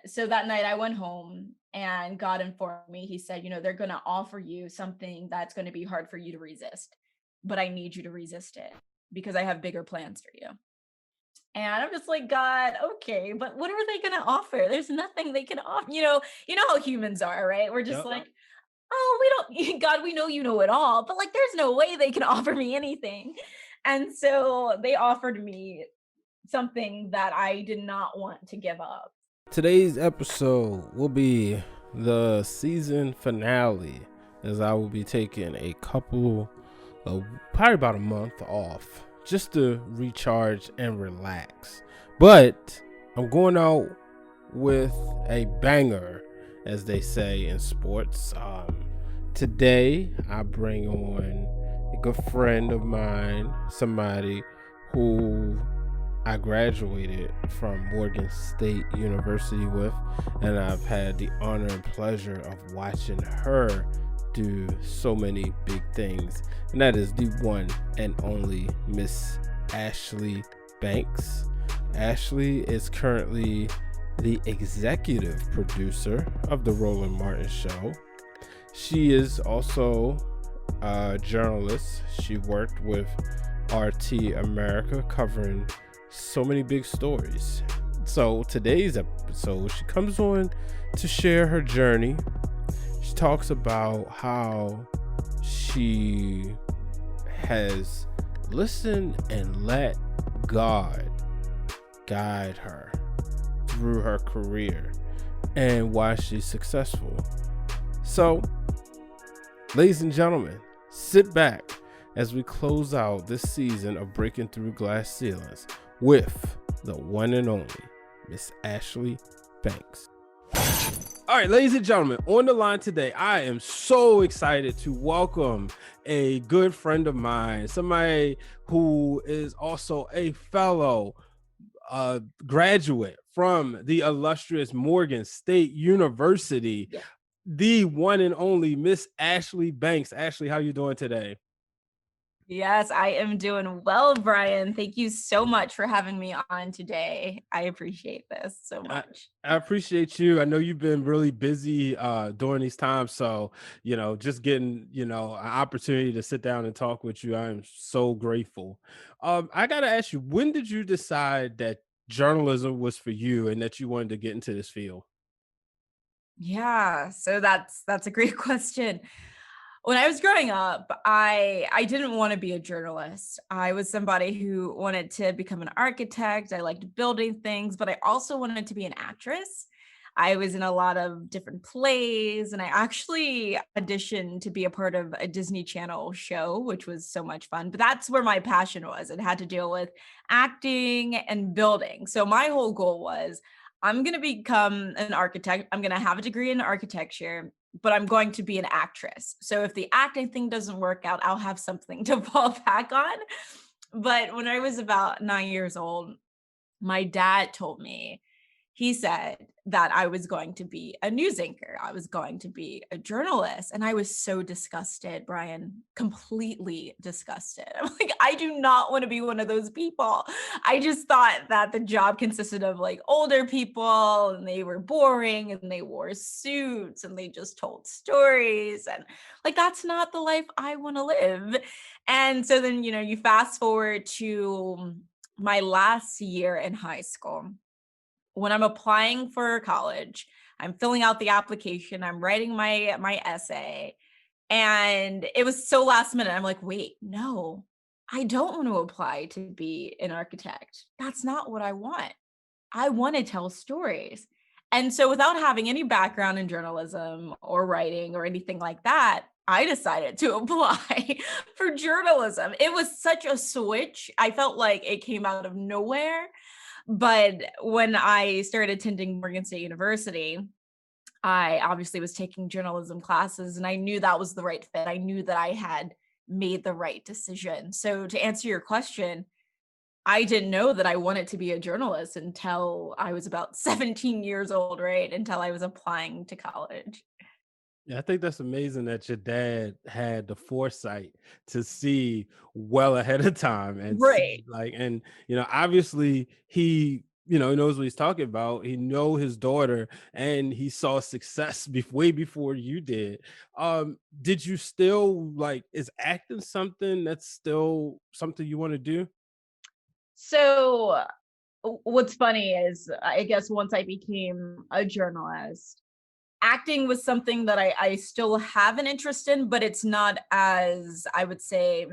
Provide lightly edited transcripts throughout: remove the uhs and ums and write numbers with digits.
so that night I went home and God informed me. He said, they're going to offer you something that's going to be hard for you to resist, but I need you to resist it because I have bigger plans for you. And I'm just like, God, okay, but what are they going to offer? There's nothing they can offer. You know how humans are, right? We're just Yep. like, oh, we don't, God, we know you know it all, but like, there's no way they can offer me anything. And so they offered me something that I did not want to give up. Today's episode will be the season finale, as I will be taking a couple of probably about a month off just to recharge and relax. But I'm going out with a banger, as they say in sports. Today, I bring on a good friend of mine, somebody who I graduated from Morgan State University with, and I've had the honor and pleasure of watching her do so many big things, and that is the one and only Miss Ashlee Banks. Ashlee is currently the executive producer of the Roland Martin Show. She is also a journalist. She worked with RT America covering so many big stories. So today's episode, she comes on to share her journey. She talks about how she has listened and let God guide her through her career and why she's successful. So, ladies and gentlemen, sit back as we close out this season of Breaking Through Glass Ceilings with the one and only Miss Ashlee Banks. All right, ladies and gentlemen, on the line today, I am so excited to welcome a good friend of mine, somebody who is also a fellow graduate from the illustrious Morgan State University, Yeah. the one and only Miss Ashlee Banks. Ashlee, how you doing today? Yes, I am doing well, Brian. Thank you so much for having me on today. I appreciate this so I, much. I appreciate you. I know you've been really busy during these times. So, just getting, an opportunity to sit down and talk with you. I am so grateful. I got to ask you, when did you decide that journalism was for you and that you wanted to get into this field? Yeah, so that's a great question. When I was growing up, I didn't want to be a journalist. I was somebody who wanted to become an architect. I liked building things, but I also wanted to be an actress. I was in a lot of different plays, and I actually auditioned to be a part of a Disney Channel show, which was so much fun. But that's where my passion was. It had to deal with acting and building. So my whole goal was I'm going to become an architect. I'm going to have a degree in architecture, but I'm going to be an actress. So if the acting thing doesn't work out, I'll have something to fall back on. But when I was about 9 years old, my dad told me, he said that I was going to be a news anchor. I was going to be a journalist. And I was so disgusted, Brian, completely disgusted. I'm like, I do not want to be one of those people. I just thought that the job consisted of like older people and they were boring and they wore suits and they just told stories. And like, that's not the life I want to live. And so then, you fast forward to my last year in high school when I'm applying for college. I'm filling out the application, I'm writing my essay, and it was so last minute. I'm like, "Wait, no. I don't want to apply to be an architect. That's not what I want. I want to tell stories." And so without having any background in journalism or writing or anything like that, I decided to apply for journalism. It was such a switch. I felt like it came out of nowhere. But when I started attending Morgan State University, I obviously was taking journalism classes and I knew that was the right fit. I knew that I had made the right decision. So to answer your question, I didn't know that I wanted to be a journalist until I was about 17 years old, right? Until I was applying to college. Yeah, I think that's amazing that your dad had the foresight to see well ahead of time and see Right. like, and obviously he he knows what he's talking about. He know his daughter, and he saw success way before you did. Did you still like, is acting something that's still something you want to do? So what's funny is I guess once I became a journalist, acting was something that I still have an interest in, but it's not as, I would say,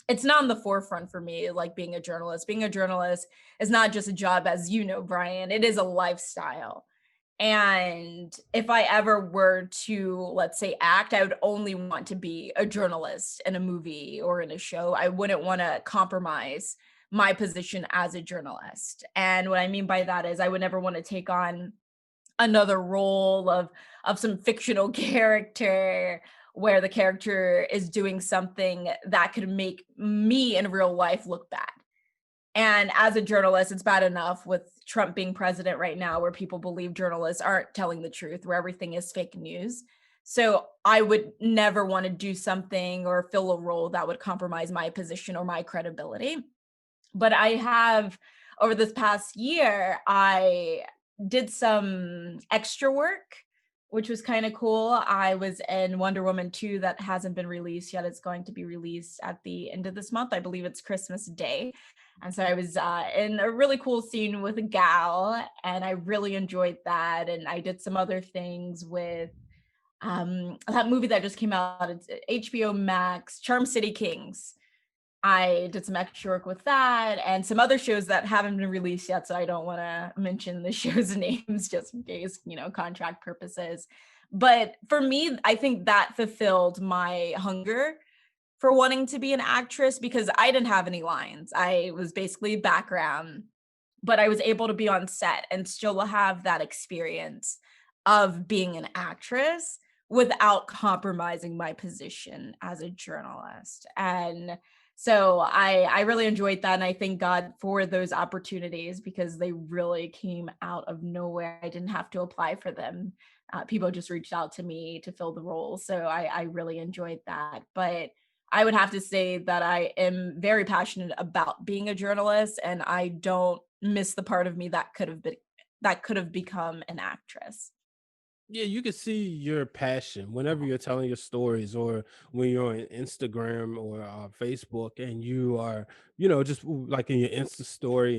it's not in the forefront for me, like being a journalist. Being a journalist is not just a job, as you know, Brian, it is a lifestyle. And if I ever were to, let's say, act, I would only want to be a journalist in a movie or in a show. I wouldn't want to compromise my position as a journalist. And what I mean by that is I would never want to take on another role of some fictional character where the character is doing something that could make me in real life look bad. And as a journalist, it's bad enough with Trump being president right now, where people believe journalists aren't telling the truth, where everything is fake news. So I would never want to do something or fill a role that would compromise my position or my credibility. But I have, over this past year, I did some extra work, which was kind of cool. I was in Wonder Woman 2 that hasn't been released yet. It's going to be released at the end of this month. I believe it's Christmas Day. And so I was in a really cool scene with a gal, and I really enjoyed that. And I did some other things with that movie that just came out. It's HBO Max, Charm City Kings. I did some extra work with that and some other shows that haven't been released yet. So I don't want to mention the show's names just in case, contract purposes. But for me, I think that fulfilled my hunger for wanting to be an actress because I didn't have any lines. I was basically background, but I was able to be on set and still have that experience of being an actress without compromising my position as a journalist. And so I really enjoyed that. And I thank God for those opportunities because they really came out of nowhere. I didn't have to apply for them. People just reached out to me to fill the role. So I really enjoyed that. But I would have to say that I am very passionate about being a journalist, and I don't miss the part of me that could have become an actress. Yeah, you can see your passion whenever you're telling your stories, or when you're on Instagram or Facebook, and you are, just like in your Insta story,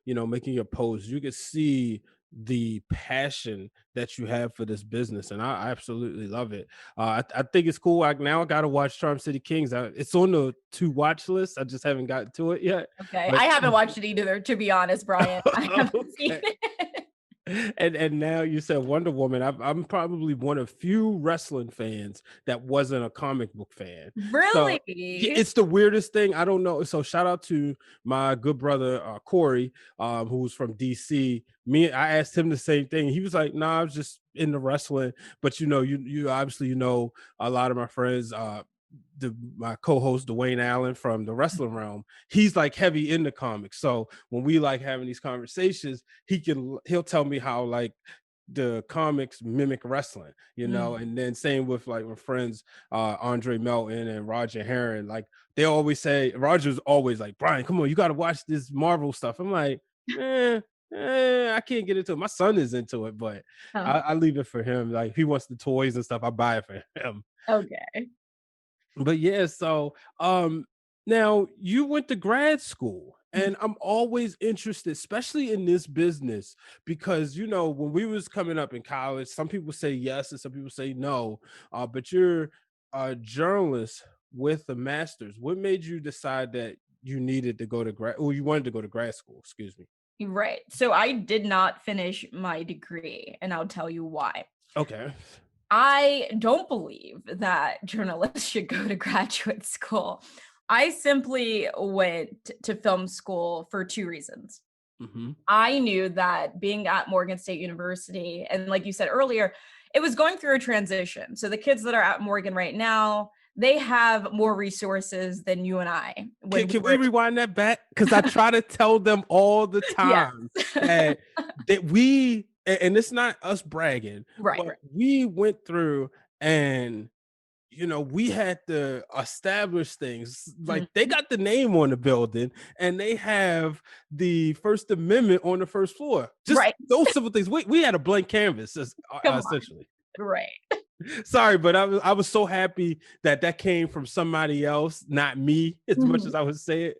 and making your posts. You can see the passion that you have for this business, and I absolutely love it. I think it's cool. Now I got to watch Charm City Kings. It's on the to watch list. I just haven't gotten to it yet, Okay. but I haven't watched it either, to be honest, Brian. I haven't seen okay. it. And now you said Wonder Woman. I'm probably one of few wrestling fans that wasn't a comic book fan. So Really? it's the weirdest thing. I don't know. So shout out to my good brother Corey, who's from DC. I asked him the same thing. He was like, "Nah, I was just into wrestling." But you obviously a lot of my friends. My co-host Dwayne Allen from the Wrestling Realm, he's like heavy in the comics. So when we like having these conversations, he'll tell me how like the comics mimic wrestling, Mm. and then same with like my friends Andre Melton and Roger Herron. Like they always say, Roger's always like, Brian, come on, you got to watch this Marvel stuff. I'm like, eh, I can't get into it. My son is into it, but Oh, I leave it for him. Like if he wants the toys and stuff, I buy it for him. okay. But yeah, so now you went to grad school, Mhm. and I'm always interested, especially in this business, because when we was coming up in college, some people say yes and some people say no. But you're a journalist with a master's. What made you decide that you needed to go to grad, or you wanted to go to grad school, excuse me? Right. So I did not finish my degree, and I'll tell you why. Okay. I don't believe that journalists should go to graduate school. I simply went to film school for two reasons. Hmm. I knew that being at Morgan State University, and like you said earlier, it was going through a transition. So the kids that are at Morgan right now, they have more resources than you and I Can, when we can we were. rewind that back? Because I try to tell them all the Yes. time that and it's not us bragging, Right, but right. we went through, and we had to establish things. Like they Mhm. got the name on the building and they have the First Amendment on the first floor. Just Right. those simple things. We had a blank canvas, Come on. essentially. Right. Sorry, but I was so happy that came from somebody else, not me, as much Mhm. as I would say it.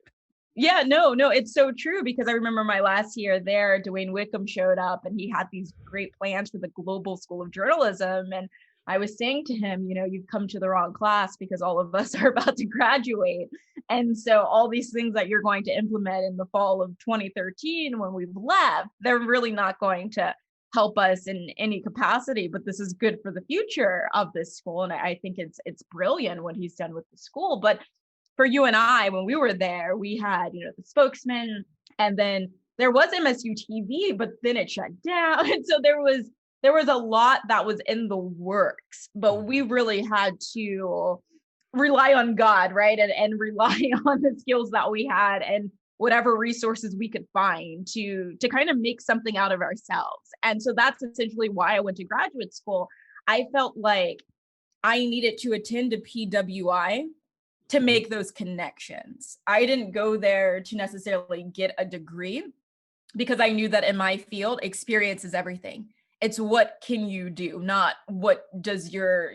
Yeah, no, it's so true because I remember my last year there, Dwayne Wickham showed up and he had these great plans for the Global School of Journalism. And I was saying to him, you've come to the wrong class because all of us are about to graduate. And so all these things that you're going to implement in the fall of 2013 when we've left, they're really not going to help us in any capacity, but this is good for the future of this school. And I think it's brilliant what he's done with the school. But for you and I, when we were there, we had, the spokesman, and then there was MSU TV, but then it shut down. And so there was a lot that was in the works, but we Mhm. really had to rely on God, right? And rely on the skills that we had and whatever resources we could find to kind of make something out of ourselves. And so that's essentially why I went to graduate school. I felt like I needed to attend a PWI to Mhm. make those connections. I didn't go there to necessarily get a degree because I knew that in my field, experience is everything. It's what can you do, not what does your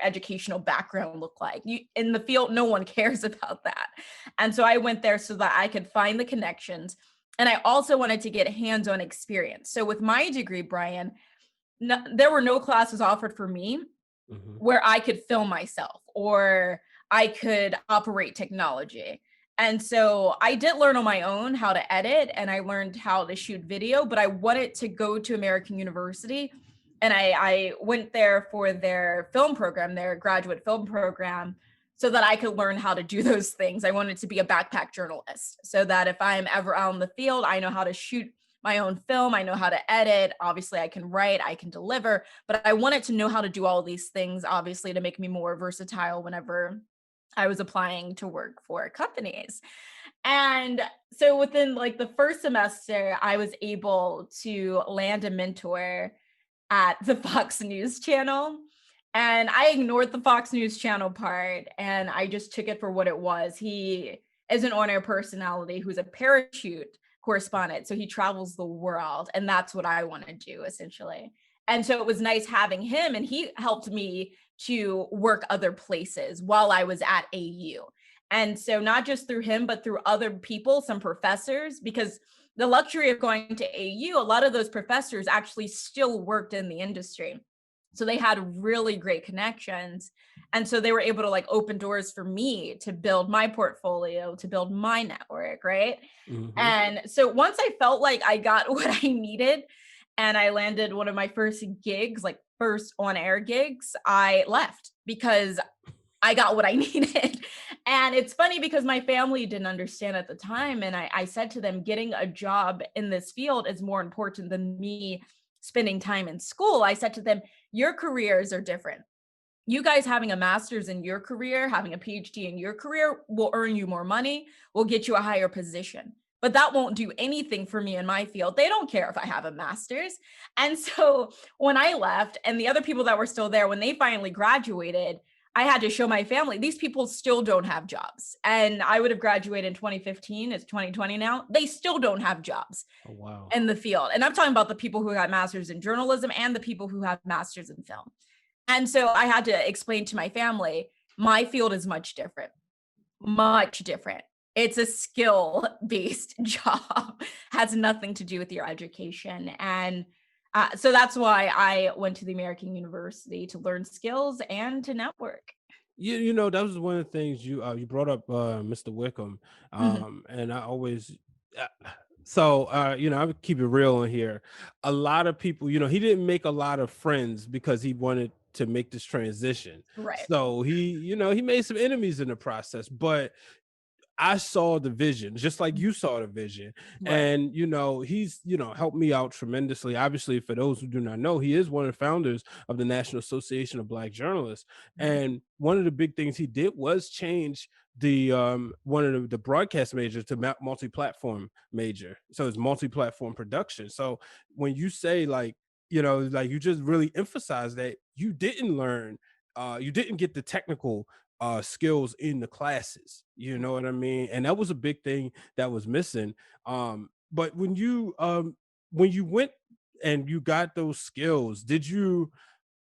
educational background look like. In the field, no one cares about that. And so I went there so that I could find the connections. And I also wanted to get hands-on experience. So with my degree, Brian, no, there were no classes offered for me Mhm. where I could film myself or I could operate technology. And so I did learn on my own how to edit and I learned how to shoot video, but I wanted to go to American University and I went there for their film program, their graduate film program, so that I could learn how to do those things. I wanted to be a backpack journalist so that if I'm ever out in the field, I know how to shoot my own film, I know how to edit. Obviously, I can write, I can deliver, but I wanted to know how to do all these things, obviously, to make me more versatile whenever I was applying to work for companies. And so within like the first semester, I was able to land a mentor at the Fox News channel. And I ignored the Fox News channel part and I just took it for what it was. He is an on-air personality who's a parachute correspondent. So he travels the world. And that's what I want to do essentially. And so it was nice having him and he helped me to work other places while I was at AU. And so not just through him, but through other people, some professors, because the luxury of going to AU, a lot of those professors actually still worked in the industry. So they had really great connections. And so they were able to like open doors for me to build my portfolio, to build my network, right? Mhm. And so once I felt like I got what I needed and I landed one of my first gigs, like first on air gigs, I left because I got what I needed. And it's funny because my family didn't understand at the time. And I said to them, getting a job in this field is more important than me spending time in school. I said to them, your careers are different. You guys having a master's in your career, having a PhD in your career will earn you more money, will get you a higher position. But that won't do anything for me in my field. They don't care if I have a master's. And so when I left, and the other people that were still there, when they finally graduated, I had to show my family these people still don't have jobs. And I would have graduated in 2015, it's 2020 now. They still don't have jobs Oh, wow. in the field. And I'm talking about the people who got masters in journalism and the people who have masters in film. And so I had to explain to my family, my field is much different, much different. It's a skill based job, has nothing to do with your education. And so that's why I went to the American University to learn skills and to network. That was one of the things you brought up, Mr. Wickham, Mhm. and I always. Uh, I would keep it real on here. A lot of people, he didn't make a lot of friends because he wanted to make this transition. Right. So he made some enemies in the process, but I saw the vision, just like you saw the vision. Right. And, he's, helped me out tremendously. Obviously, for those who do not know, he is one of the founders of the National Association of Black Journalists. Mhm. And one of the big things he did was change the one of the broadcast majors to multi-platform major. So it's multi-platform production. So when you say like you just really emphasize that you didn't learn you didn't get the technical skills in the classes. You know what I mean? And that was a big thing that was missing. But when you went and you got those skills, did you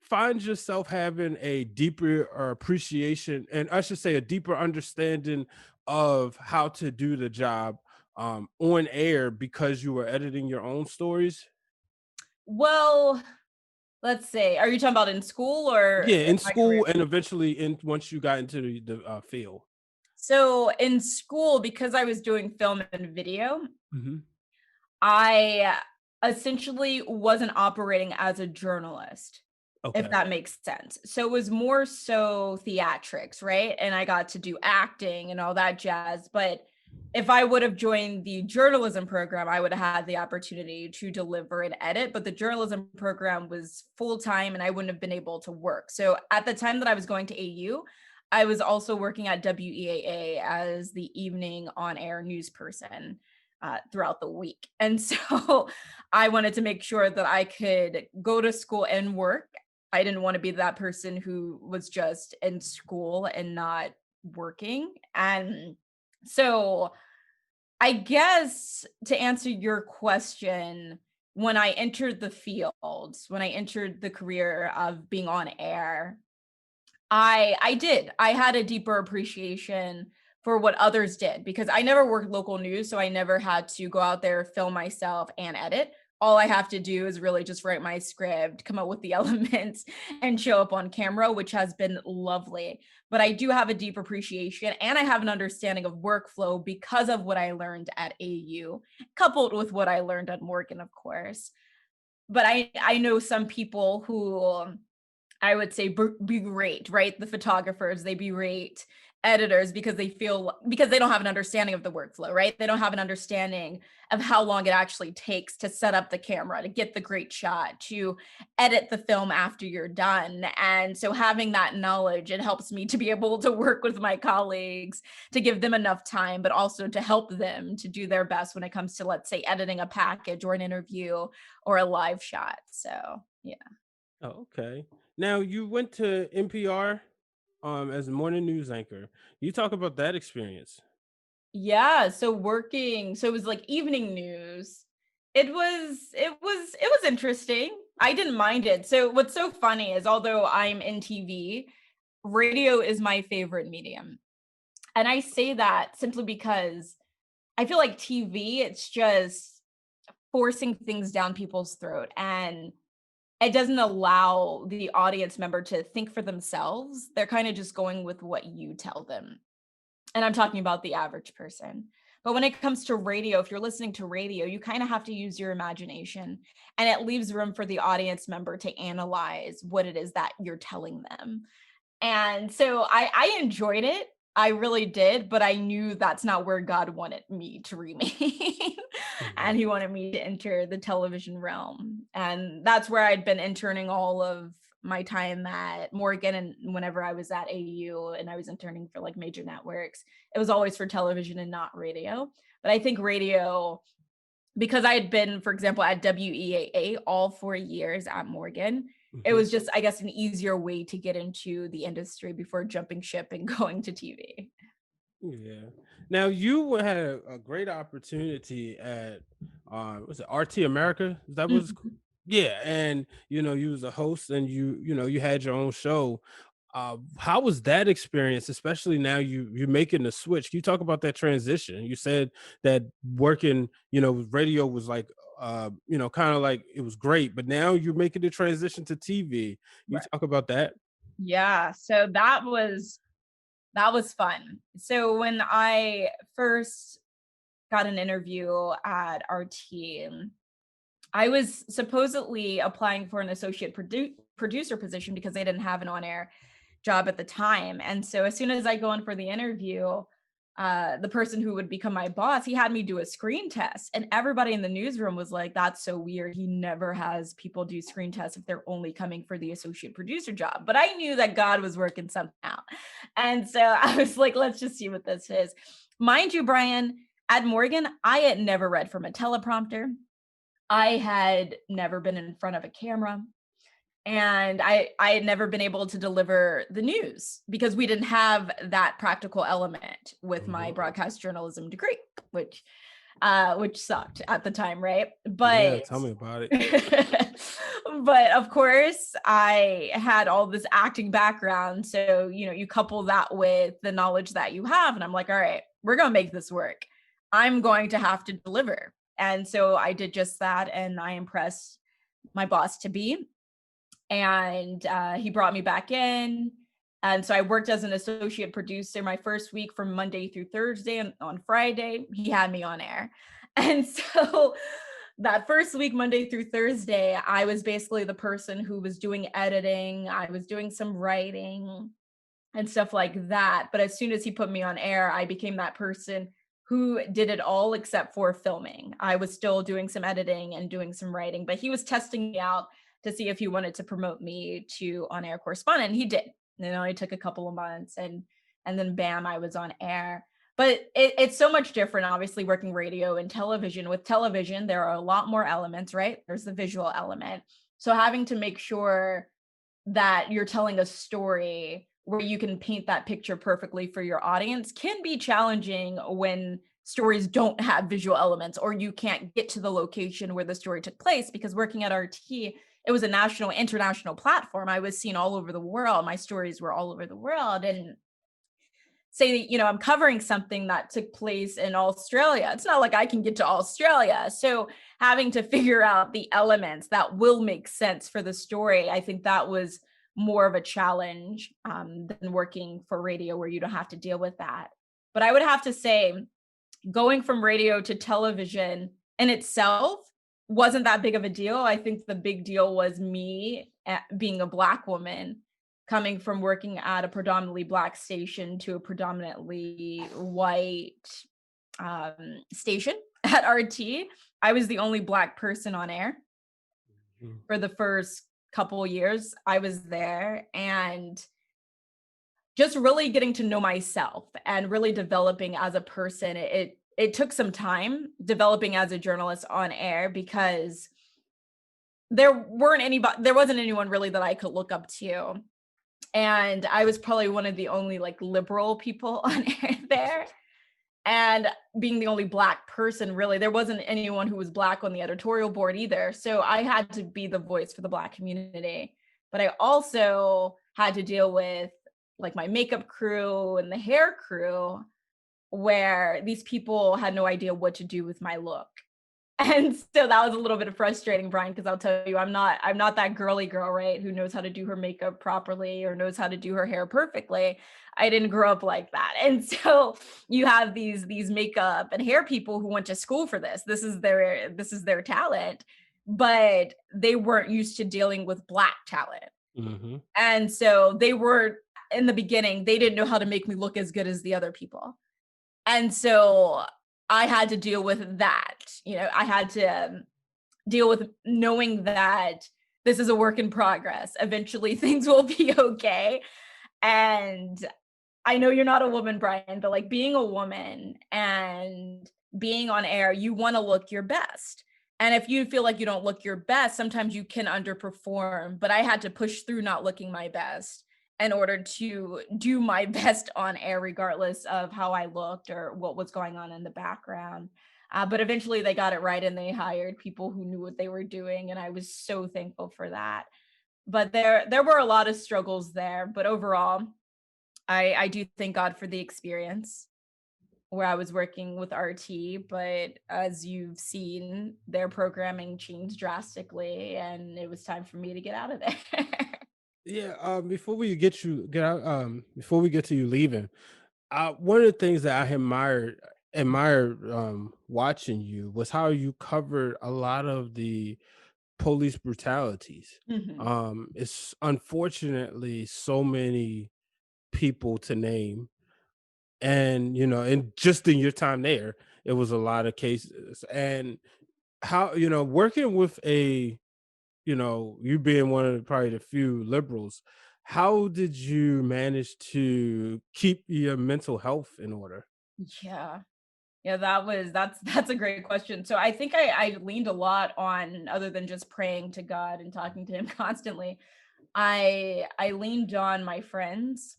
find yourself having a deeper appreciation, and I should say a deeper understanding of how to do the job on air because you were editing your own stories? Well, let's say, are you talking about in school or Yeah, in in my career? school and eventually in once you got into the field. So in school, because I was doing film and video, Mhm. I essentially wasn't operating as a journalist, if Okay. that makes sense. So it was more so theatrics, right? And I got to do acting and all that jazz. But if I would have joined the journalism program, I would have had the opportunity to deliver and edit. But the journalism program was full time and I wouldn't have been able to work. So at the time that I was going to AU, I was also working at WEAA as the evening on air news person throughout the week. And so I wanted to make sure that I could go to school and work. I didn't want to be that person who was just in school and not working. And so I guess to answer your question, when I entered the field, when I entered the career of being on air, I did. I had a deeper appreciation for what others did because I never worked local news, so I never had to go out there, film myself, and edit. All I have to do is really just write my script, come up with the elements, and show up on camera, which has been lovely. But I do have a deep appreciation and I have an understanding of workflow because of what I learned at AU, coupled with what I learned at Morgan, of course. But I know some people who I would say berate, right? The photographers, they berate editors because they feel because they don't have an understanding of the workflow, right? They don't have an understanding of how long it actually takes to set up the camera, to get the great shot, to edit the film after you're done. And so having that knowledge, it helps me to be able to work with my colleagues to give them enough time, but also to help them to do their best when it comes to, let's say, editing a package or an interview or a live shot. So, yeah. Oh, okay. Now you went to NPR as a morning news anchor. You talk about that experience. Yeah, so working so it was like evening news. It was interesting. I didn't mind it. So what's so funny is although I'm in TV, radio is my favorite medium. And I say that simply because I feel like TV, it's just forcing things down people's throat and it doesn't allow the audience member to think for themselves. They're kind of just going with what you tell them. And I'm talking about the average person. But when it comes to radio, if you're listening to radio, you kind of have to use your imagination and it leaves room for the audience member to analyze what it is that you're telling them. And so I enjoyed it. I really did, but I knew that's not where God wanted me to remain. Mhm. And he wanted me to enter the television realm. And that's where I'd been interning all of my time at Morgan and whenever I was at AU and I was interning for like major networks, it was always for television and not radio. But I think radio, because I had been, for example, at WEAA all 4 years at Morgan, it Mhm. was just, I guess, an easier way to get into the industry before jumping ship and going to TV. Yeah. Now you had a great opportunity at was it RT America? Is that was Mhm. yeah, and you was a host and you had your own show. How was that experience, especially now you're making the switch? Can you talk about that transition? You said that working, with radio was like kind of like it was great, but now you're making the transition to TV. You Right. talk about that? Yeah. So that was fun. So when I first got an interview at RT, I was supposedly applying for an associate producer position because they didn't have an on-air job at the time. And so as soon as I go in for the interview, the person who would become my boss, he had me do a screen test. And everybody in the newsroom was like, that's so weird. He never has people do screen tests if they're only coming for the associate producer job. But I knew that God was working something out. And so I was like, let's just see what this is. Mind you, Brian, at Morgan, I had never read from a teleprompter. I had never been in front of a camera. And I had never been able to deliver the news because we didn't have that practical element with my Mhm. broadcast journalism degree, which sucked at the time, right? Yeah, But tell me about it. but of course, I had all this acting background, so you couple that with the knowledge that you have, and I'm like, all right, we're gonna make this work. I'm going to have to deliver, and so I did just that, and I impressed my boss to be, and he brought me back in. And so I worked as an associate producer my first week from Monday through Thursday. And on Friday, he had me on air. And so that first week, Monday through Thursday, I was basically the person who was doing editing, I was doing some writing and stuff like that. But as soon as he put me on air, I became that person who did it all except for filming. I was still doing some editing and doing some writing, but he was testing me out to see if he wanted to promote me to on-air correspondent. And he did. It took a couple of months, and then bam, I was on air. But it's so much different, obviously, working radio and television. With television, there are a lot more elements, right? There's the visual element. So having to make sure that you're telling a story where you can paint that picture perfectly for your audience can be challenging when stories don't have visual elements or you can't get to the location where the story took place. Because working at RT, it was a national, international platform. I was seen all over the world. My stories were all over the world. And say that, I'm covering something that took place in Australia. It's not like I can get to Australia. So having to figure out the elements that will make sense for the story, I think that was more of a challenge than working for radio where you don't have to deal with that. But I would have to say, going from radio to television in itself wasn't that big of a deal. I think the big deal was me being a Black woman coming from working at a predominantly Black station to a predominantly white station at RT. I was the only Black person on air Mhm. for the first couple years I was there. And just really getting to know myself and really developing as a person. It took some time developing as a journalist on air because there wasn't anyone really that I could look up to. And I was probably one of the only like liberal people on air there. And being the only Black person, really, there wasn't anyone who was Black on the editorial board either. So I had to be the voice for the Black community. But I also had to deal with like my makeup crew and the hair crew, where these people had no idea what to do with my look. And so that was a little bit of frustrating, Brian, because I'll tell you, I'm not that girly girl, right? Who knows how to do her makeup properly or knows how to do her hair perfectly. I didn't grow up like that. And so you have these makeup and hair people who went to school for this. This is their talent, but they weren't used to dealing with Black talent. Mhm. And so they were in the beginning, they didn't know how to make me look as good as the other people. And so I had to deal with that. I had to deal with knowing that this is a work in progress. Eventually, things will be okay. And I know you're not a woman, Brian, but like being a woman and being on air, you want to look your best. And if you feel like you don't look your best, sometimes you can underperform. But I had to push through not looking my best in order to do my best on air, regardless of how I looked or what was going on in the background. But eventually they got it right and they hired people who knew what they were doing. And I was so thankful for that. But there were a lot of struggles there. But overall, I do thank God for the experience where I was working with RT, but as you've seen, their programming changed drastically, and it was time for me to get out of there. Yeah, before we get to you leaving, one of the things that I admired watching you was how you covered a lot of the police brutalities. Mhm. It's unfortunately so many people to name, and and just in your time there, it was a lot of cases. And how working with you being one of probably the few liberals, how did you manage to keep your mental health in order? Yeah. Yeah, that's a great question. So I think I leaned a lot on, other than just praying to God and talking to him constantly, I leaned on my friends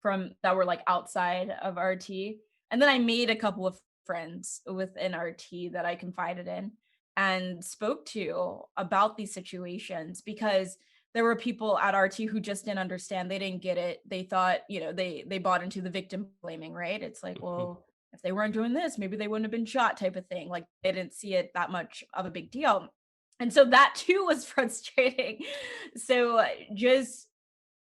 from that were like outside of RT. And then I made a couple of friends within RT that I confided in and spoke to about these situations, because there were people at RT who just didn't understand. They didn't get it. They thought, they bought into the victim blaming, right? It's like, Mhm. well, if they weren't doing this, maybe they wouldn't have been shot, type of thing. Like they didn't see it that much of a big deal. And so that too was frustrating. So just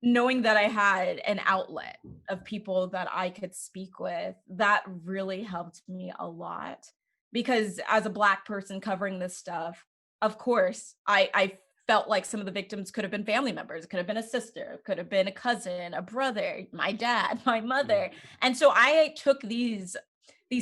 knowing that I had an outlet of people that I could speak with, that really helped me a lot. Because as a Black person covering this stuff, of course, I felt like some of the victims could have been family members, it could have been a sister, it could have been a cousin, a brother, my dad, my mother. Mhm. And so I took these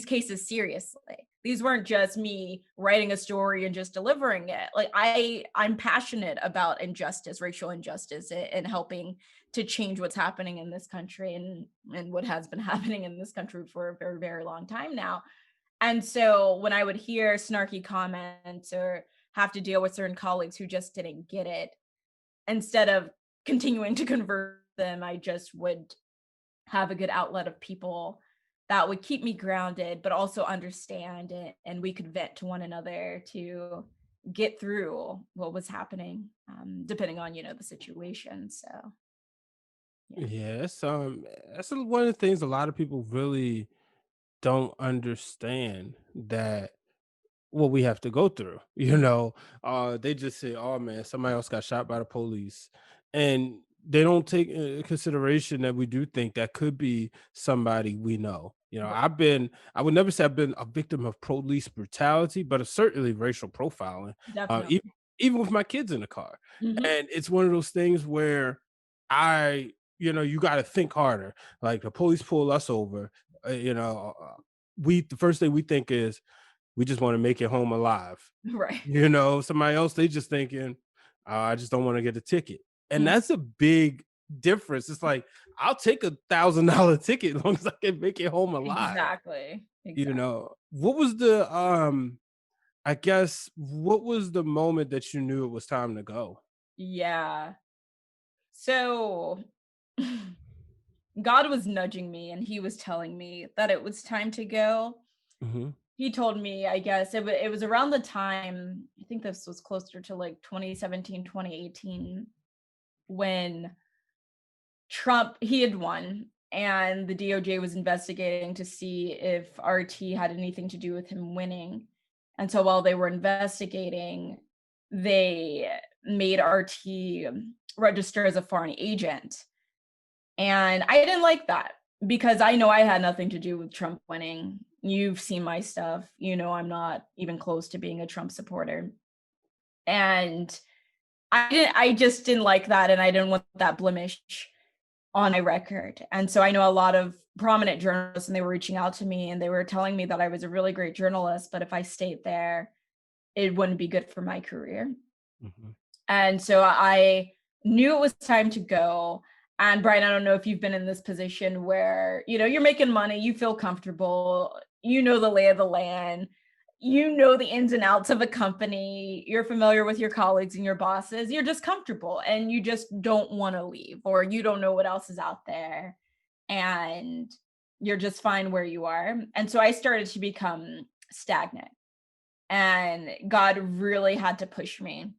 cases seriously. These weren't just me writing a story and just delivering it. Like I'm passionate about injustice, racial injustice, and helping to change what's happening in this country, and what has been happening in this country for a very, very long time now. And so when I would hear snarky comments or have to deal with certain colleagues who just didn't get it, instead of continuing to convert them, I just would have a good outlet of people that would keep me grounded, but also understand it. And we could vent to one another to get through what was happening, depending on, the situation. So, yeah, Yeah, that's one of the things a lot of people really don't understand, that what we have to go through. They just say, "Oh man, somebody else got shot by the police," and they don't take into consideration that we do think that could be somebody we know. right, I would never say I've been a victim of police brutality, but certainly racial profiling. definitely. Even with my kids in the car, Mhm. and it's one of those things where you got to think harder. Like the police pull us over, the first thing we think is we just want to make it home alive. Right. Somebody else, they just thinking, I just don't want to get a ticket. And Mhm. that's a big difference. It's like, I'll take $1,000 ticket as long as I can make it home alive. Exactly. Exactly. What was what was the moment that you knew it was time to go? Yeah. So God was nudging me and he was telling me that it was time to go. Hmm. He told me, I guess it was around the time, I think this was closer to like 2017, 2018, when Trump, he had won, and the DOJ was investigating to see if RT had anything to do with him winning. And so while they were investigating, they made RT register as a foreign agent. And I didn't like that, because I know I had nothing to do with Trump winning. You've seen my stuff. I'm not even close to being a Trump supporter. And I just didn't like that, and I didn't want that blemish on my record. And so I know a lot of prominent journalists, and they were reaching out to me and they were telling me that I was a really great journalist, but if I stayed there, it wouldn't be good for my career. Hmm. And so I knew it was time to go. And Brian, I don't know if you've been in this position where, you're making money, you feel comfortable, you know the lay of the land, you know the ins and outs of a company, you're familiar with your colleagues and your bosses, you're just comfortable and you just don't want to leave, or you don't know what else is out there, and you're just fine where you are. And so I started to become stagnant, and God really had to push me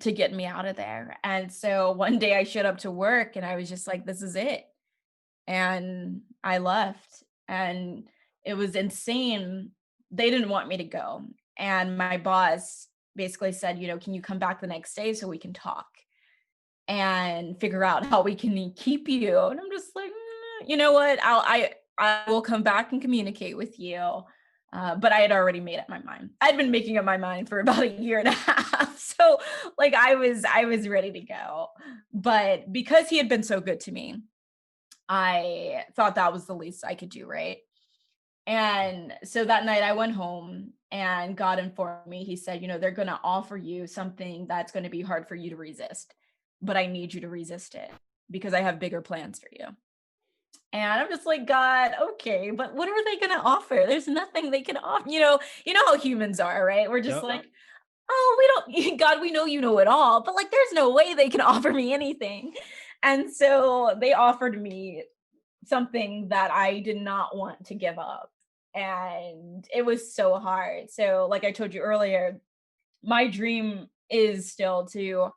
to get me out of there. And so one day I showed up to work and I was just like, this is it. And I left, and it was insane. They didn't want me to go. And my boss basically said, can you come back the next day so we can talk and figure out how we can keep you? And I'm just like, you know what? I will come back and communicate with you. But I had already made up my mind. I'd been making up my mind for about a year and a half. So like I was ready to go. But because he had been so good to me, I thought that was the least I could do, right? And so that night I went home and God informed me. He said, they're going to offer you something that's going to be hard for you to resist, but I need you to resist it because I have bigger plans for you. And I'm just like, God, okay, but what are they gonna offer? There's nothing they can offer. You know how humans are, right? We're just Yep. like, oh, we don't, God, we know you know it all, but like, there's no way they can offer me anything. And so they offered me something that I did not want to give up. And it was so hard. So, like I told you earlier, my dream is still to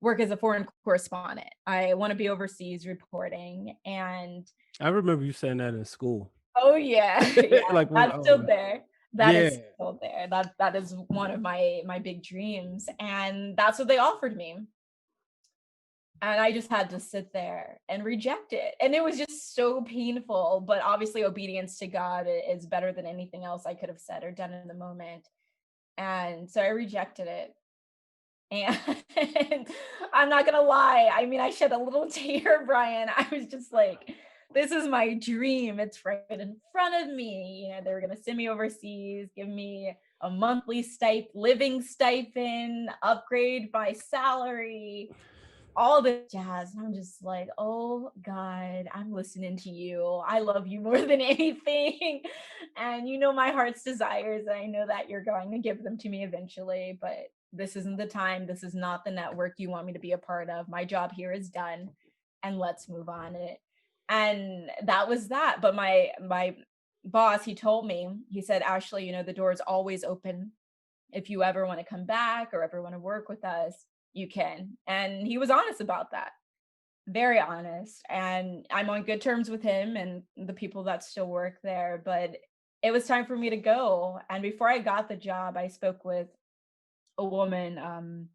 work as a foreign correspondent. I want to be overseas reporting. And I remember you saying that in school. oh yeah, yeah, Like when that's still there. That yeah. is still there. That is one of my big dreams. And that's what they offered me. And I just had to sit there and reject it. And it was just so painful. But obviously, obedience to God is better than anything else I could have said or done in the moment. And so I rejected it. And I'm not gonna lie. I mean, I shed a little tear, Brian. I was just like, this is my dream. It's right in front of me. They were gonna send me overseas, give me a monthly living stipend, upgrade my salary, all this jazz. And I'm just like, oh God, I'm listening to you. I love you more than anything. And you know my heart's desires. And I know that you're going to give them to me eventually, but this isn't the time. This is not the network you want me to be a part of. My job here is done. And let's move on it. And that was that. But my boss, he told me, he said, Ashley, the door is always open. If you ever want to come back or ever want to work with us, you can. And he was honest about that. Very honest. And I'm on good terms with him and the people that still work there. But it was time for me to go. And before I got the job, I spoke with a woman,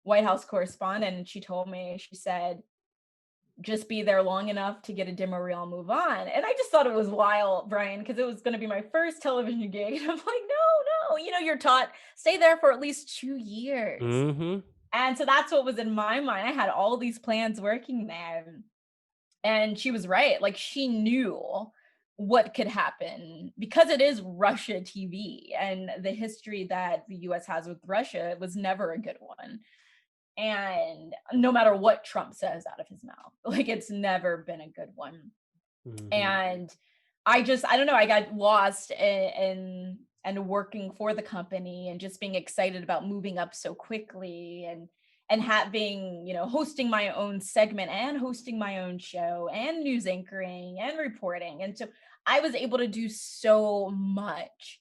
White House correspondent, and she told me, she said, just be there long enough to get a demo reel and move on. And I just thought it was wild, Brian, because it was going to be my first television gig. And I'm like, no, you're taught stay there for at least 2 years. Mm-hmm. And so that's what was in my mind. I had all these plans working there. And she was right. Like she knew what could happen because it is Russia TV, and the history that the US has with Russia was never a good one. And no matter what Trump says out of his mouth, like it's never been a good one. Mm-hmm. And I don't know, I got lost in working for the company and just being excited about moving up so quickly, and having, hosting my own segment and hosting my own show and news anchoring and reporting. And so I was able to do so much.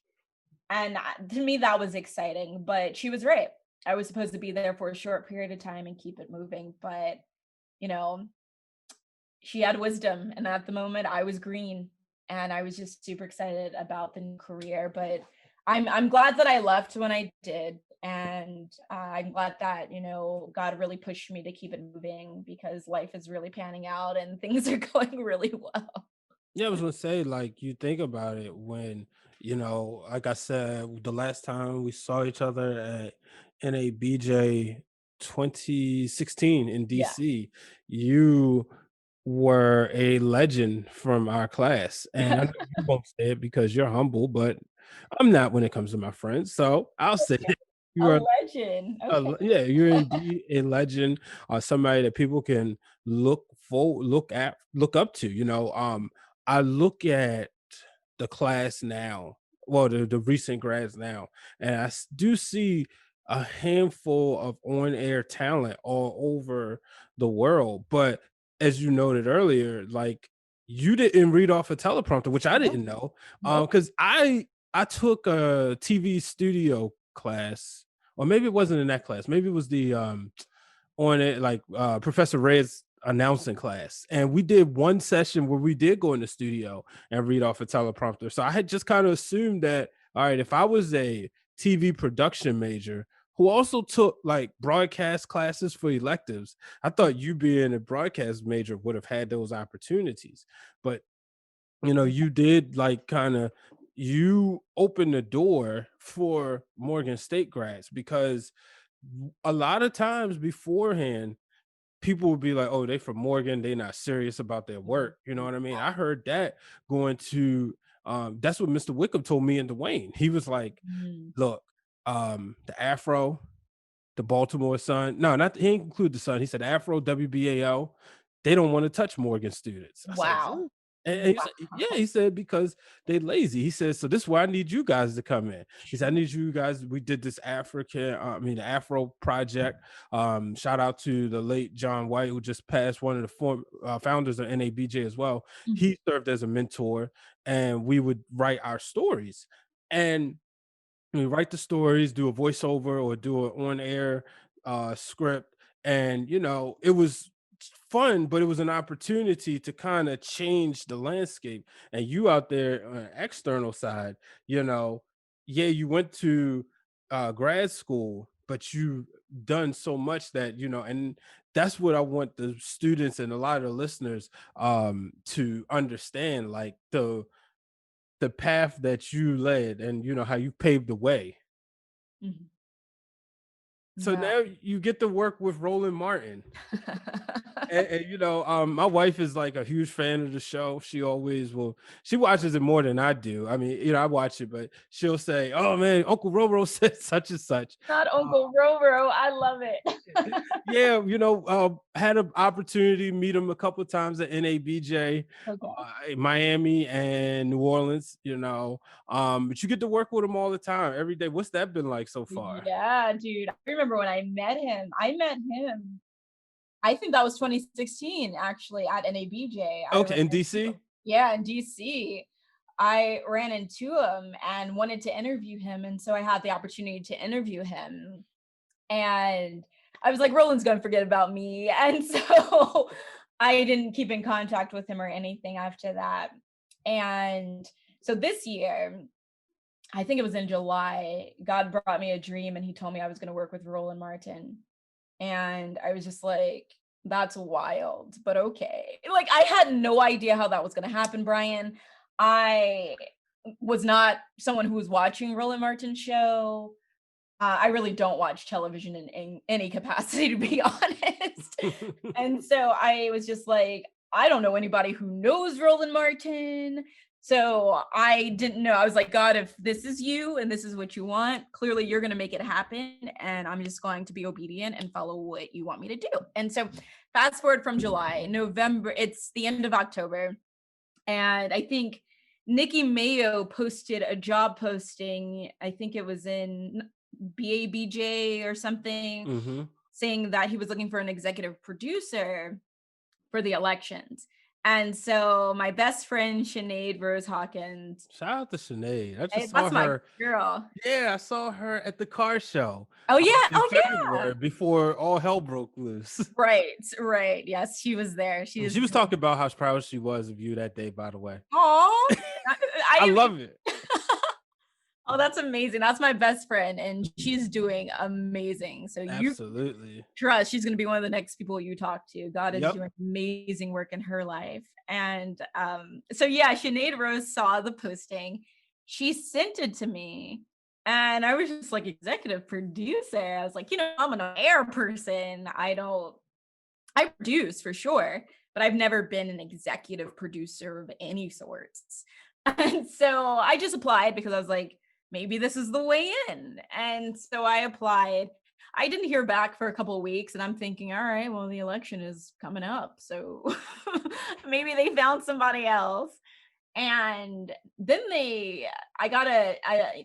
And to me, that was exciting. But she was right. I was supposed to be there for a short period of time and keep it moving. But, you know, she had wisdom. And at the moment, I was green. And I was just super excited about the new career. But I'm glad that I left when I did. And I'm glad that, God really pushed me to keep it moving because life is really panning out and things are going really well. Yeah, I was gonna say, like, you think about it when, like I said, the last time we saw each other at NABJ 2016 in Yeah. DC, you were a legend from our class. And I know you won't say it because you're humble, but I'm not when it comes to my friends. So I'll say it. You A are legend. Okay. yeah, you're indeed a legend, somebody that people can look up to. I look at the class now, well, the recent grads now, and do see a handful of on-air talent all over the world. But as you noted earlier, like you didn't read off a teleprompter, which I Nope. didn't know, Nope. because I took a TV studio class, or maybe it wasn't in that class. Maybe it was the on it like Professor Red's announcing class, and we did one session where we did go in the studio and read off a teleprompter. So I had just kind of assumed that, all right, if I was a TV production major who also took like broadcast classes for electives, I thought you being a broadcast major would have had those opportunities. But you did like kind of you opened the door for Morgan State grads, because a lot of times beforehand people would be like, oh, they from Morgan, they not serious about their work, you know what I mean? I heard that going to that's what Mr. Wickham told me and Dwayne. He was like, Mhm. look, the Afro, the Baltimore Sun, no, not he didn't include the Sun, he said Afro, WBAL, they don't want to touch Morgan students. I said, Wow. what? And he said, yeah, he said, because they lazy. He said, so this is why I need you guys to come in. He said, I need you guys. We did this the Afro project. Shout out to the late John White, who just passed, one of the founders of NABJ as well. Mhm. He served as a mentor, and we would write our stories. And we write the stories, do a voiceover or do an on-air script. And, it was fun, but it was an opportunity to kind of change the landscape. And you out there on the external side, yeah, you went to grad school, but you done so much that, and that's what I want the students and a lot of the listeners to understand, like the path that you led and how you paved the way. Mhm. So Yeah. now you get to work with Roland Martin. And my wife is like a huge fan of the show. She watches it more than I do. I mean, I watch it, but she'll say, oh man, Uncle Roro said such and such. Not Uncle Roro. I love it. Yeah, had an opportunity to meet him a couple of times at NABJ, Okay. in Miami and New Orleans, but you get to work with him all the time, every day. What's that been like so far? Yeah, dude. I remember when I met him. I think that was 2016 actually at NABJ. I Okay, ran in into him. DC? Yeah, in DC. I ran into him and wanted to interview him. And so I had the opportunity to interview him. And I was like, Roland's gonna forget about me. And so I didn't keep in contact with him or anything after that. And so this year, I think it was in July, God brought me a dream and he told me I was gonna work with Roland Martin. And I was just like, that's wild, but okay. Like, I had no idea how that was going to happen, Brian. I was not someone who was watching Roland Martin Show. I really don't watch television in any capacity, to be honest. And so I was just like, I don't know anybody who knows Roland Martin. So I didn't know. I was like, God, if this is you and this is what you want, clearly you're going to make it happen. And I'm just going to be obedient and follow what you want me to do. And so fast forward from July, November, it's the end of October. And I think Nikki Mayo posted a job posting. I think it was in BABJ or something, Hmm. saying that he was looking for an executive producer for the elections. And so my best friend Sinead Rose Hawkins, Shout out to Sinead. I just saw that's my her. girl. Yeah, I saw her at the car show Oh yeah, in oh yeah. February before all hell broke loose. Right, right. Yes, she was there. She is. She was talking about how proud she was of you that day, by the way. Oh, I I love it. oh, that's amazing. That's my best friend, and she's doing amazing. So you Absolutely. trust she's going to be one of the next people you talk to. God is Yep. doing amazing work in her life. And so yeah, Sinead Rose saw the posting. She sent it to me. And I was just like, executive producer. I was like, I'm an air person. I produce for sure, but I've never been an executive producer of any sorts. And so I just applied because I was like, maybe this is the way in. And so I applied. I didn't hear back for a couple of weeks, and I'm thinking, all right, well, the election is coming up. So maybe they found somebody else. And then I got an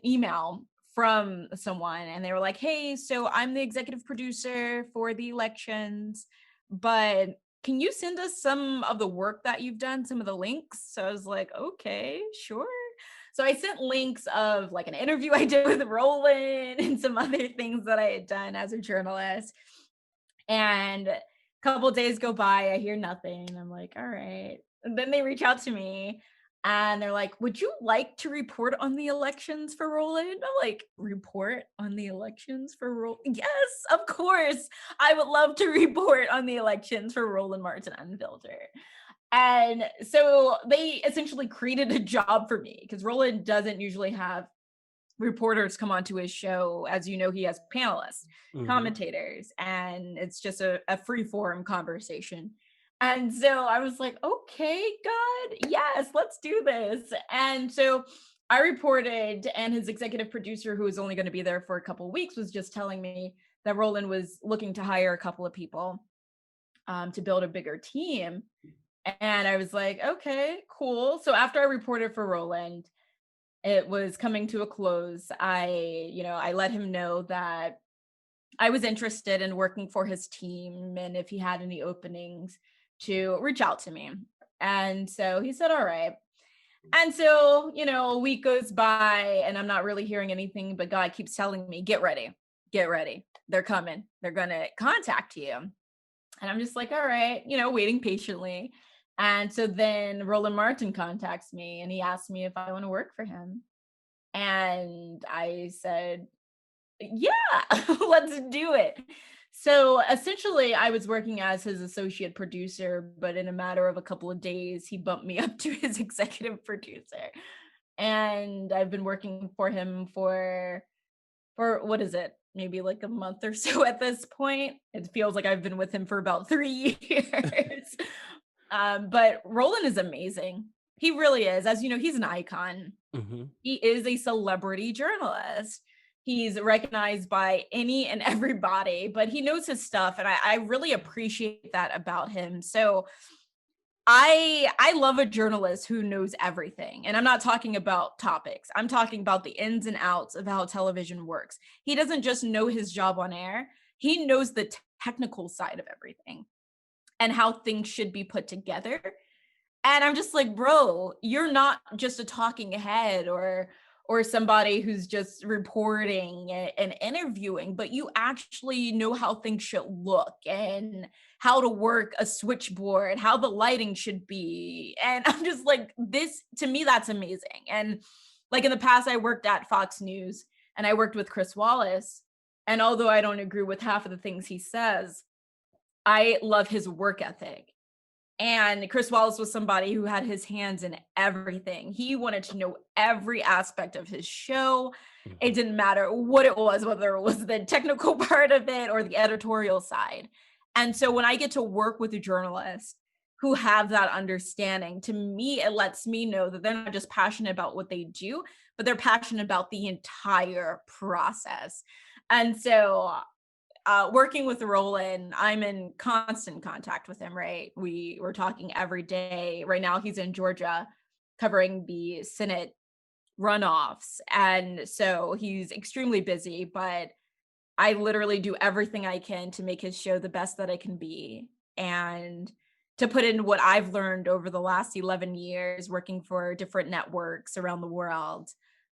email from someone, and they were like, hey, so I'm the executive producer for the elections, but can you send us some of the work that you've done, some of the links? So I was like, okay, sure. So I sent links of like an interview I did with Roland and some other things that I had done as a journalist. And a couple days go by, I hear nothing. I'm like, all right. And then they reach out to me and they're like, would you like to report on the elections for Roland? I'm like, report on the elections for Roland? Yes, of course. I would love to report on the elections for Roland Martin Unfiltered. And so they essentially created a job for me because Roland doesn't usually have reporters come onto his show. As you know, he has panelists, Hmm. commentators, and it's just a free form conversation. And so I was like, okay, God, yes, let's do this. And so I reported, and his executive producer, who was only going to be there for a couple of weeks, was just telling me that Roland was looking to hire a couple of people. to build a bigger team. And I was like, okay, cool. So after I reported for Roland, it was coming to a close. I let him know that I was interested in working for his team and if he had any openings to reach out to me. And so he said, all right. And so, a week goes by and I'm not really hearing anything, but God keeps telling me, get ready, get ready. They're coming. They're going to contact you. And I'm just like, all right, waiting patiently. And so then Roland Martin contacts me and he asked me if I want to work for him. And I said, yeah, let's do it. So essentially, I was working as his associate producer, but in a matter of a couple of days, he bumped me up to his executive producer. And I've been working for him for what is it? Maybe like a month or so at this point. It feels like I've been with him for about 3 years. But Roland is amazing. He really is. As you know, he's an icon. Mm-hmm. He is a celebrity journalist. He's recognized by any and everybody, but he knows his stuff. And I really appreciate that about him. So I love a journalist who knows everything. And I'm not talking about topics. I'm talking about the ins and outs of how television works. He doesn't just know his job on air. He knows the technical side of everything and how things should be put together. And I'm just like, bro, you're not just a talking head or somebody who's just reporting and interviewing, but you actually know how things should look and how to work a switchboard, how the lighting should be. And I'm just like, this to me, that's amazing. And like in the past, I worked at Fox News and I worked with Chris Wallace. And although I don't agree with half of the things he says, I love his work ethic. And Chris Wallace was somebody who had his hands in everything. He wanted to know every aspect of his show. It didn't matter what it was, whether it was the technical part of it or the editorial side. And so when I get to work with a journalist who have that understanding, to me, it lets me know that they're not just passionate about what they do, but they're passionate about the entire process. And so working with Roland, I'm in constant contact with him, right? We're talking every day. Right now, he's in Georgia covering the Senate runoffs. And so he's extremely busy, but I literally do everything I can to make his show the best that it can be. And to put in what I've learned over the last 11 years working for different networks around the world,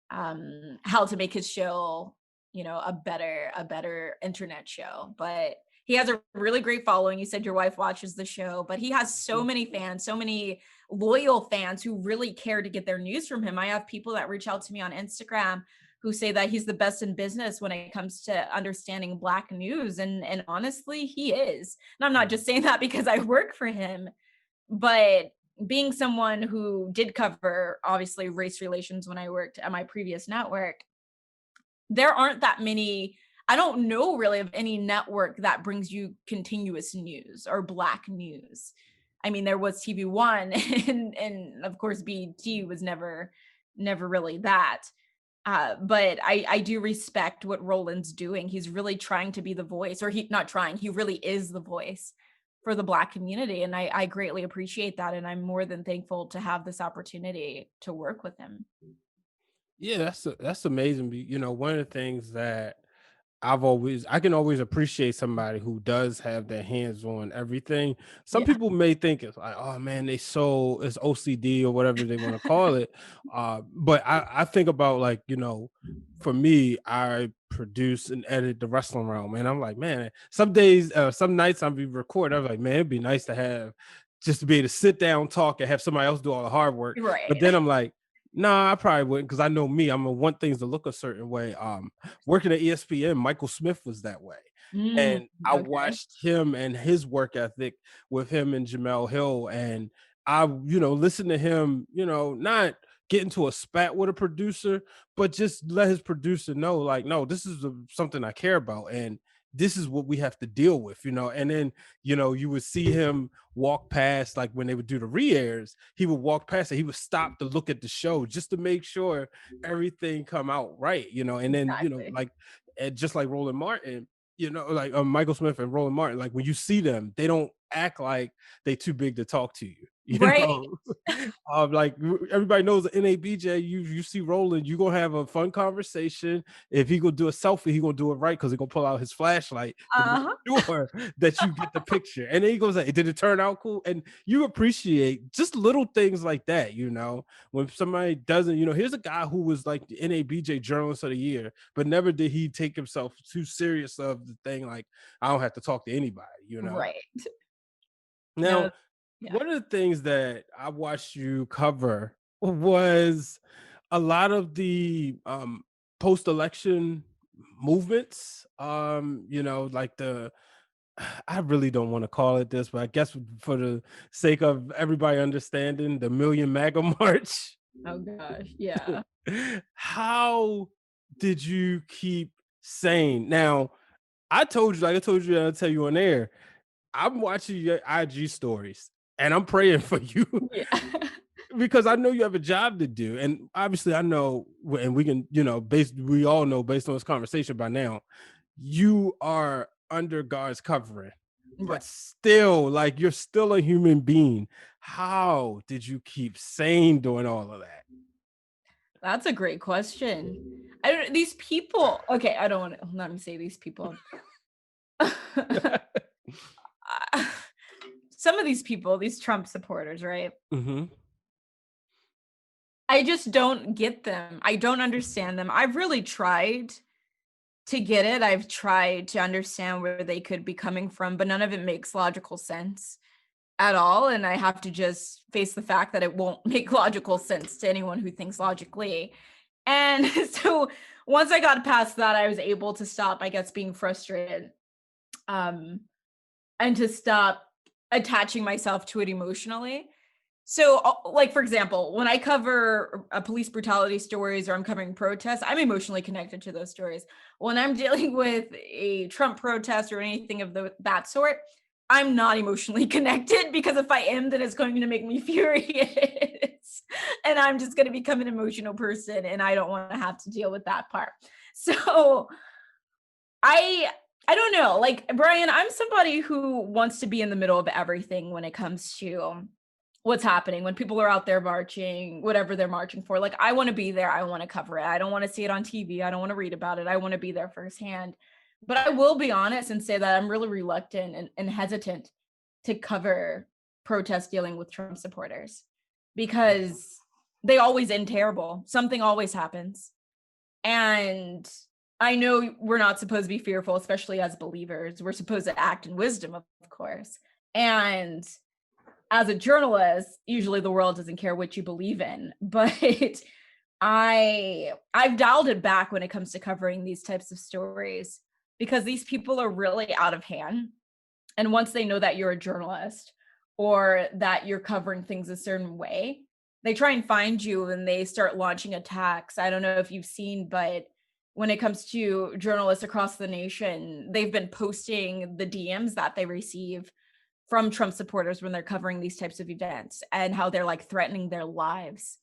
how to make his show a better internet show. But he has a really great following. You said your wife watches the show, but he has so many fans, so many loyal fans who really care to get their news from him. I have people that reach out to me on Instagram who say that he's the best in business when it comes to understanding Black news. And honestly, he is. And I'm not just saying that because I work for him, but being someone who did cover obviously race relations when I worked at my previous network, there aren't that many. I don't know really of any network that brings you continuous news or Black news. I mean, there was TV1 and of course BET was never really that. But I do respect what Roland's doing. He's really trying to be the voice, or he not trying, he really is the voice for the Black community. And I greatly appreciate that. And I'm more than thankful to have this opportunity to work with him. Yeah, that's amazing. One of the things that I can always appreciate somebody who does have their hands on everything. Some Yeah. people may think it's like, oh man, it's OCD or whatever they want to call it. But I think about like, for me, I produce and edit the wrestling realm. And I'm like, man, some days, some nights I'll be recording. I'm like, man, it'd be nice to have just to be able to sit down, talk, and have somebody else do all the hard work. But Right. then I'm like, nah, I probably wouldn't because I know me. I'm gonna want things to look a certain way. Working at ESPN, Michael Smith was that way. Mm, And I okay. watched him and his work ethic with him and Jamel Hill. And I, listen to him, not get into a spat with a producer, but just let his producer know, like, no, this is something I care about. And this is what we have to deal with, and then, you would see him walk past, like when they would do the re-airs, he would walk past and he would stop to look at the show just to make sure everything come out right, and then, Exactly. like, just like Roland Martin, like Michael Smith and Roland Martin, like when you see them, they don't act like they too big to talk to you. Right. Like everybody knows the NABJ. You see Roland, you gonna have a fun conversation. If he gonna do a selfie, he gonna do it right because he gonna pull out his flashlight to make Uh-huh. sure that you get the picture. And then he goes, like, "Did it turn out cool?" And you appreciate just little things like that. When somebody doesn't, here's a guy who was like the NABJ Journalist of the Year, but never did he take himself too serious of the thing. Like, I don't have to talk to anybody. Right. Now, No, yeah. one of the things that I watched you cover was a lot of the post-election movements. Like I really don't want to call it this, but I guess for the sake of everybody understanding, the Million MAGA March. Oh gosh. Yeah. How did you keep sane? Now, like I told you, I'll tell you on air, I'm watching your IG stories and I'm praying for you Yeah. because I know you have a job to do. And obviously I know, and we can, we all know based on this conversation by now, you are under God's covering, Right. but still, like, you're still a human being. How did you keep sane doing all of that? That's a great question. I don't these people. Okay, I don't want to let me say these people. Some of these people, these Trump supporters, right? Mm-hmm. I just don't get them. I don't understand them. I've really tried to get it. I've tried to understand where they could be coming from, but none of it makes logical sense at all. And I have to just face the fact that it won't make logical sense to anyone who thinks logically. And so once I got past that, I was able to stop, I guess, being frustrated, um, and to stop attaching myself to it emotionally. So, like, for example, when I cover police brutality stories or I'm covering protests, I'm emotionally connected to those stories. When I'm dealing with a Trump protest or anything of that sort, I'm not emotionally connected because if I am, then it's going to make me furious. And I'm just going to become an emotional person and I don't want to have to deal with that part. So, I I don't know. Like, Brian, I'm somebody who wants to be in the middle of everything when it comes to what's happening when people are out there marching, whatever they're marching for. Like, I want to be there. I want to cover it. I don't want to see it on TV. I don't want to read about it. I want to be there firsthand. But I will be honest and say that I'm really reluctant and hesitant to cover protests dealing with Trump supporters because they always end terrible. Something always happens. And I know we're not supposed to be fearful, especially as believers. We're supposed to act in wisdom, of course. And as a journalist, usually the world doesn't care what you believe in, but I've dialed it back when it comes to covering these types of stories because these people are really out of hand. And once they know that you're a journalist or that you're covering things a certain way, they try and find you and they start launching attacks. I don't know if you've seen, but when it comes to journalists across the nation, they've been posting the DMs that they receive from Trump supporters when they're covering these types of events and how they're like threatening their lives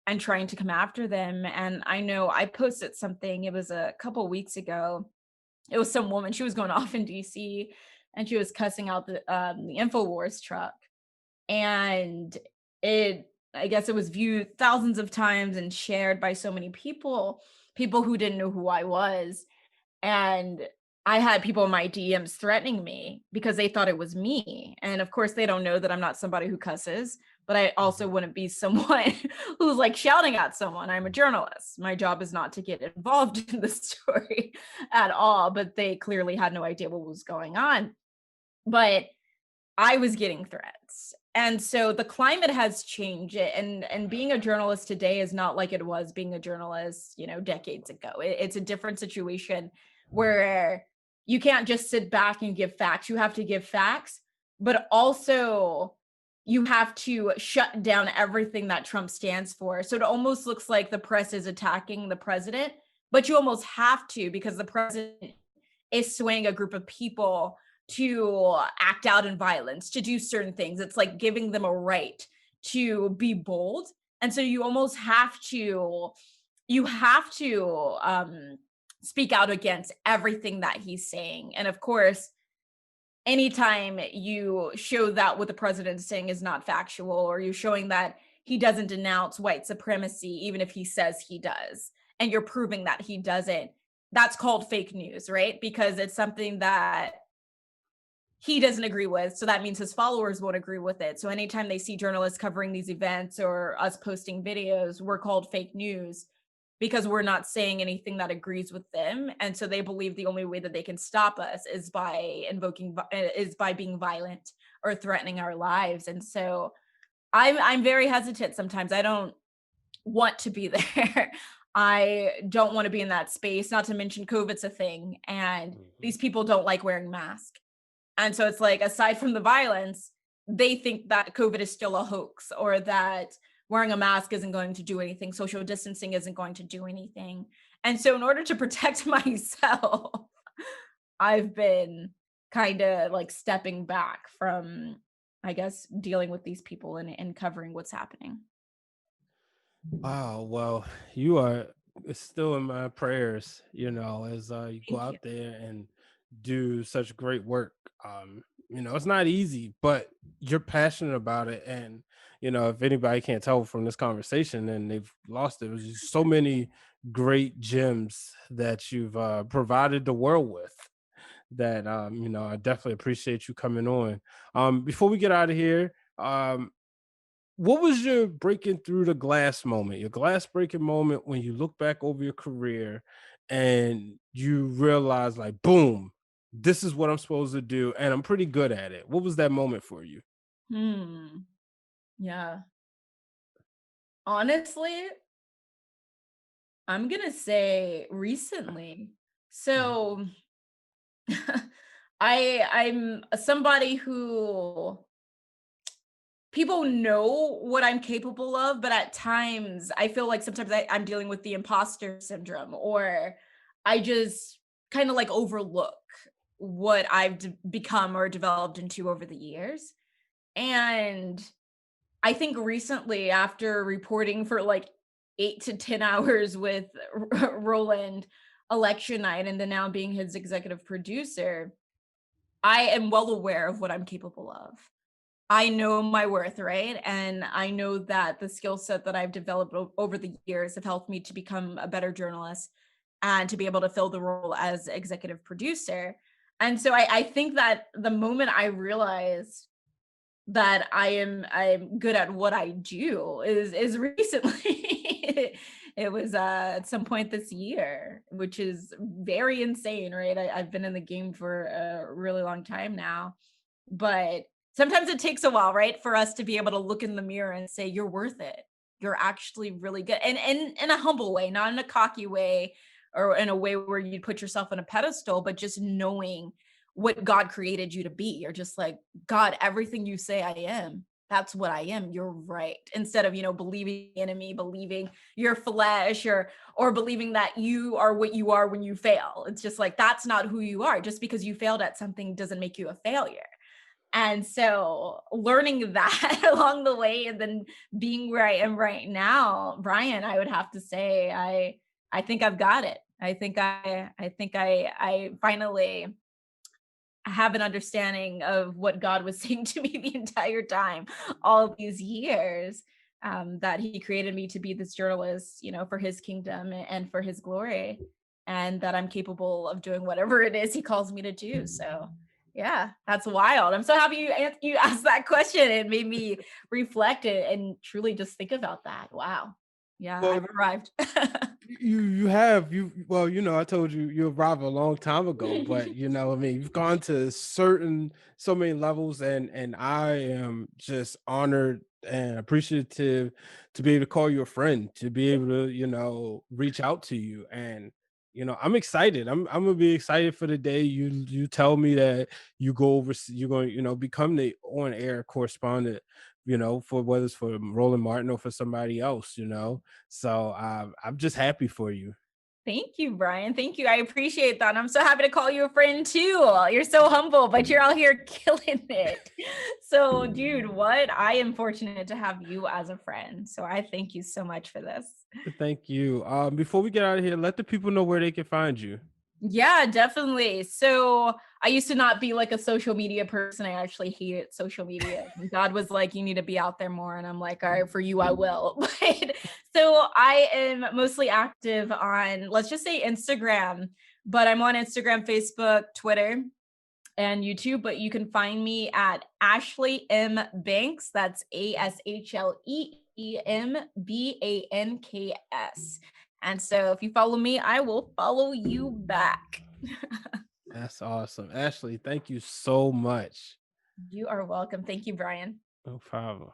and trying to come after them. And I know I posted something, it was a couple weeks ago. It was some woman, she was going off in DC and she was cussing out the InfoWars truck. And I guess it was viewed thousands of times and shared by so many people who didn't know who I was. And I had people in my DMs threatening me because they thought it was me. And of course, they don't know that I'm not somebody who cusses, but I also wouldn't be someone who's like shouting at someone. I'm a journalist. My job is not to get involved in the story at all, but they clearly had no idea what was going on. But I was getting threats. And so the climate has changed and being a journalist today is not like it was being a journalist, decades ago. It's a different situation where you can't just sit back and give facts. You have to give facts, but also you have to shut down everything that Trump stands for. So it almost looks like the press is attacking the president, but you almost have to because the president is swaying a group of people to act out in violence, to do certain things. It's like giving them a right to be bold. And so you almost have to speak out against everything that he's saying. And of course, anytime you show that what the president's saying is not factual, or you're showing that he doesn't denounce white supremacy, even if he says he does, and you're proving that he doesn't, that's called fake news, right? Because it's something that he doesn't agree with. So that means his followers won't agree with it. So anytime they see journalists covering these events or us posting videos, we're called fake news because we're not saying anything that agrees with them. And so they believe the only way that they can stop us is by is by being violent or threatening our lives. And so I'm very hesitant sometimes. I don't want to be there. I don't want to be in that space, not to mention COVID's a thing and Mhm. these people don't like wearing masks. And so it's like, aside from the violence, they think that COVID is still a hoax, or that wearing a mask isn't going to do anything, social distancing isn't going to do anything. And so, in order to protect myself, I've been kind of like stepping back from, I guess, dealing with these people and covering what's happening. Wow. Well, you are still in my prayers, as you go Thank you. out there and do such great work. It's not easy, but you're passionate about it. And, if anybody can't tell from this conversation, then they've lost it. There's just so many great gems that you've provided the world with that, I definitely appreciate you coming on. Before we get out of here, what was your breaking through the glass moment, your glass breaking moment when you look back over your career and you realize, like, boom, this is what I'm supposed to do and I'm pretty good at it? What was that moment for you? Hmm. Yeah. Honestly, I'm gonna say recently. Mhm. So I'm somebody who people know what I'm capable of, but at times I feel like sometimes I'm dealing with the imposter syndrome, or I just kind of like overlook what I've become or developed into over the years. And I think recently, after reporting for like 8 to 10 hours with Roland election night, and then now being his executive producer, I am well aware of what I'm capable of. I know my worth, right? And I know that the skill set that I've developed over the years have helped me to become a better journalist and to be able to fill the role as executive producer. And so I think that the moment I realized that I'm good at what I do is recently. It was at some point this year, which is very insane, right? I've been in the game for a really long time now, but sometimes it takes a while, right, for us to be able to look in the mirror and say, "You're worth it. You're actually really good." And in a humble way, not in a cocky way or in a way where you put yourself on a pedestal, but just knowing what God created you to be. You're just like, "God, everything you say I am, that's what I am. You're right." Instead of, believing the enemy, believing your flesh, or believing that you are what you are when you fail. It's just like, that's not who you are. Just because you failed at something doesn't make you a failure. And so learning that along the way, and then being where I am right now, Brian, I would have to say I think I've got it. I finally have an understanding of what God was saying to me the entire time, all of these years, that He created me to be this journalist, for His kingdom and for His glory, and that I'm capable of doing whatever it is He calls me to do. So, yeah, that's wild. I'm so happy you asked that question. It made me reflect and truly just think about that. Wow. Yeah, Well, I've arrived. you have you well, I told you you arrived a long time ago, but I mean, you've gone to so many levels, and I am just honored and appreciative to be able to call you a friend, to be able to, reach out to you. And I'm excited. I'm gonna be excited for the day you tell me that you're going to, become the on air correspondent, for whether it's for Roland Martin or for somebody else. So I'm just happy for you. Thank you, Brian. Thank you. I appreciate that. And I'm so happy to call you a friend too. You're so humble, but you're out here killing it. So, dude, what? I am fortunate to have you as a friend. So I thank you so much for this. Thank you. Before we get out of here, let the people know where they can find you. Yeah, definitely. So I used to not be like a social media person. I actually hated social media. And God was like, you need to be out there more. And I'm like, all right, for you, I will. But so I am mostly active on, let's just say Instagram, but I'm on Instagram, Facebook, Twitter, and YouTube. But you can find me at Ashlee M. Banks. That's ASHLEEMBANKS. And so if you follow me, I will follow you back. That's awesome. Ashlee, thank you so much. You are welcome. Thank you, Brian. No problem.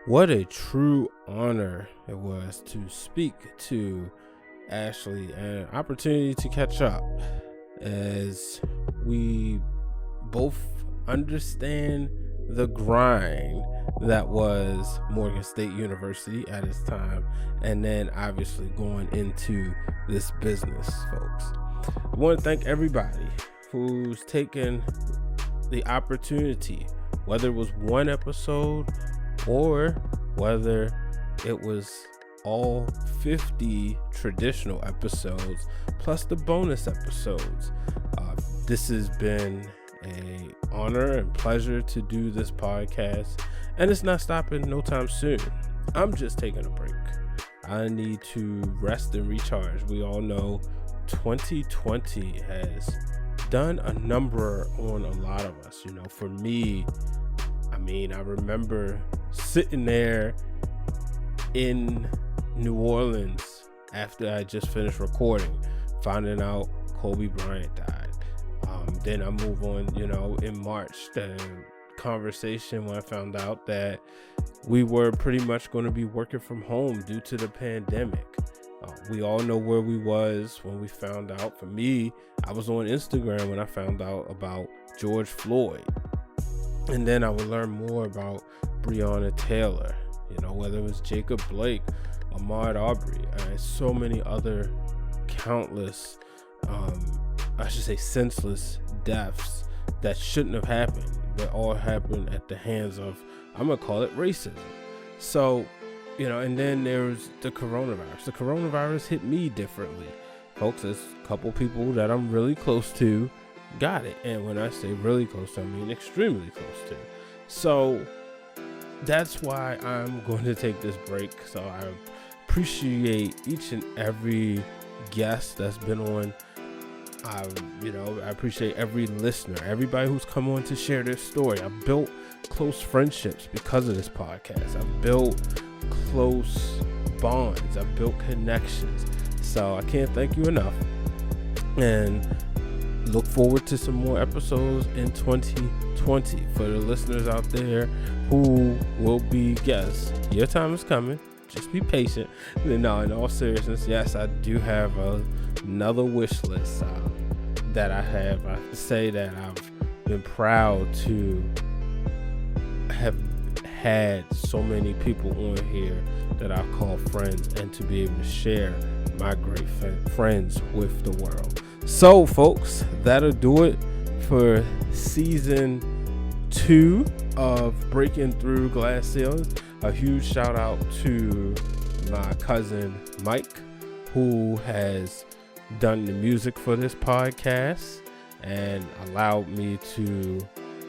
What a true honor it was to speak to Ashlee and an opportunity to catch up as we both understand the grind that was Morgan State University at its time, and then obviously going into this business, folks. I want to thank everybody who's taken the opportunity, whether it was one episode or whether it was all 50 traditional episodes plus the bonus episodes. This has been an honor and pleasure to do this podcast, and it's not stopping no time soon. I'm just taking a break. I need to rest and recharge. We all know 2020 has done a number on a lot of us. You know, for me, I remember sitting there in New Orleans after I just finished recording, finding out Kobe Bryant died. Then I move on, in March, the conversation when I found out that we were pretty much going to be working from home due to the pandemic. We all know where we was when we found out. For me, I was on Instagram when I found out about George Floyd. And then I would learn more about Breonna Taylor, whether it was Jacob Blake, Ahmaud Arbery, and so many other countless, senseless deaths that shouldn't have happened, but all happened at the hands of, I'm going to call it racism. So, and then there's the coronavirus. The coronavirus hit me differently. Folks, there's a couple people that I'm really close to got it. And when I say really close to, I mean extremely close to. So that's why I'm going to take this break. So I appreciate each and every guest that's been on. I appreciate every listener, everybody who's come on to share their story. I've built close friendships because of this podcast. I've built close bonds. I've built connections. So I can't thank you enough. And look forward to some more episodes in 2020. For the listeners out there who will be guests, your time is coming. Just be patient. No, in all seriousness, yes, I do have another wish list that I have. I have to say that I've been proud to have had so many people on here that I call friends, and to be able to share my great friends with the world. So, folks, that'll do it for season 2 of Breaking Through Glass Ceilings. A huge shout out to my cousin Mike, who has done the music for this podcast and allowed me to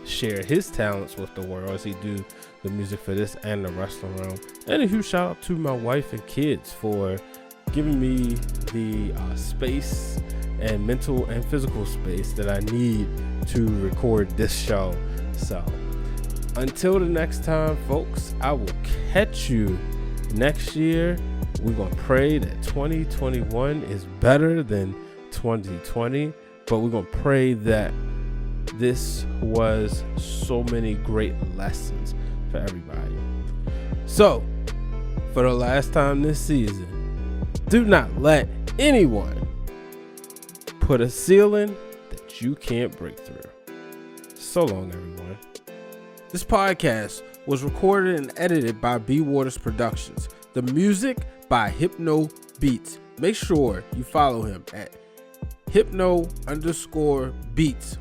share his talents with the world as he do the music for this and the wrestling realm. And a huge shout out to my wife and kids for giving me the space and mental and physical space that I need to record this show. So until the next time, folks, I will catch you next year. We're going to pray that 2021 is better than 2020, but we're going to pray that this was so many great lessons for everybody. So, for the last time this season, do not let anyone put a ceiling that you can't break through. So long, everyone. This podcast was recorded and edited by B Waters Productions. The music by Hypno Beats. make sure you follow him at hypno_beats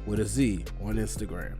with a Z on Instagram.